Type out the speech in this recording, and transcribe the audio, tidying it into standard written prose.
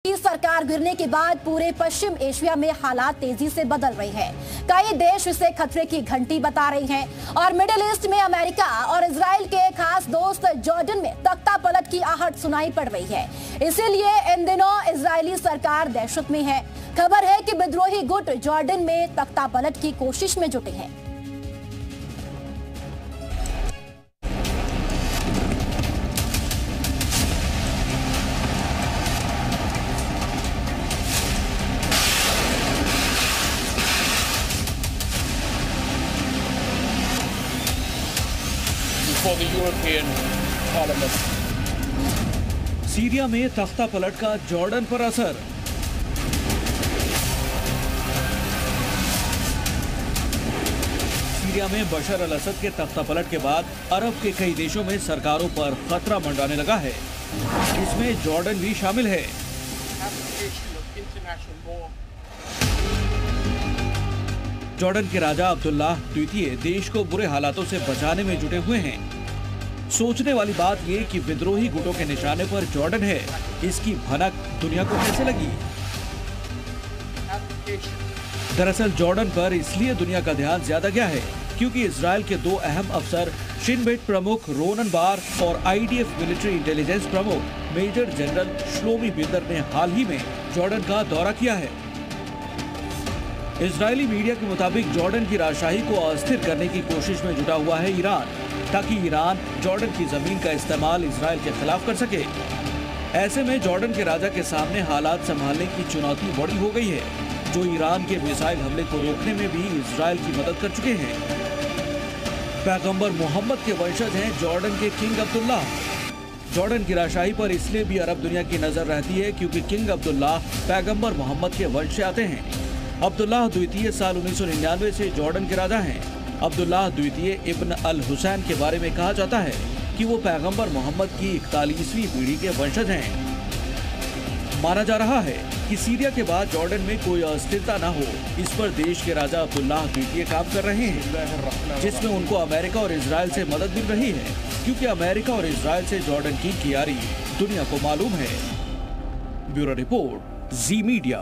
की सरकार गिरने के बाद पूरे पश्चिम एशिया में हालात तेजी से बदल रही है। कई देश इसे खतरे की घंटी बता रही हैं और मिडिल ईस्ट में अमेरिका और इजराइल के खास दोस्त जॉर्डन में तख्ता पलट की आहट सुनाई पड़ रही है। इसीलिए इन दिनों इजरायली सरकार दहशत में है। खबर है कि विद्रोही गुट जॉर्डन में तख्ता पलट की कोशिश में जुटे हैं। For the European Parliament. Syria में तख्ता पलट का जॉर्डन पर असर। सीरिया में बशर अल असद के तख्ता पलट के बाद अरब के कई देशों में सरकारों पर खतरा मंडराने लगा है। इसमें जॉर्डन भी शामिल है। जॉर्डन के राजा अब्दुल्लाह द्वितीय देश को बुरे हालातों से बचाने में जुटे हुए हैं। सोचने वाली बात ये कि विद्रोही गुटों के निशाने पर जॉर्डन है, इसकी भनक दुनिया को कैसे लगी? दरअसल जॉर्डन पर इसलिए दुनिया का ध्यान ज्यादा गया है क्योंकि इजराइल के दो अहम अफसर शिन बेट प्रमुख रोनन बार और आईडीएफ मिलिट्री इंटेलिजेंस प्रमुख मेजर जनरल श्लोमी बिंदर ने हाल ही में जॉर्डन का दौरा किया है। इजरायली मीडिया के मुताबिक जॉर्डन की राजशाही को अस्थिर करने की कोशिश में जुटा हुआ है ईरान, ताकि ईरान जॉर्डन की जमीन का इस्तेमाल इजराइल के खिलाफ कर सके। ऐसे में जॉर्डन के राजा के सामने हालात संभालने की चुनौती बड़ी हो गई है, जो ईरान के मिसाइल हमले को रोकने में भी इजराइल की मदद कर चुके हैं। पैगंबर मोहम्मद के वंशज हैं जॉर्डन के किंग अब्दुल्लाह। जॉर्डन की राजशाही पर इसलिए भी अरब दुनिया की नजर रहती है क्योंकि किंग अब्दुल्लाह पैगंबर मोहम्मद के वंश से आते हैं। अब्दुल्लाह द्वितीय साल 1999 से जॉर्डन के राजा हैं। अब्दुल्लाह द्वितीय इब्न अल हुसैन के बारे में कहा जाता है कि वो पैगंबर मोहम्मद की 41वीं पीढ़ी के वंशज हैं। माना जा रहा है कि सीरिया के बाद जॉर्डन में कोई अस्थिरता न हो, इस पर देश के राजा अब्दुल्लाह द्वितीय काम कर रहे हैं, जिसमें उनको अमेरिका और इजराइल से मदद मिल रही है, क्योंकि अमेरिका और इजराइल से जॉर्डन की कियारी दुनिया को मालूम है। ब्यूरो रिपोर्ट, जी मीडिया।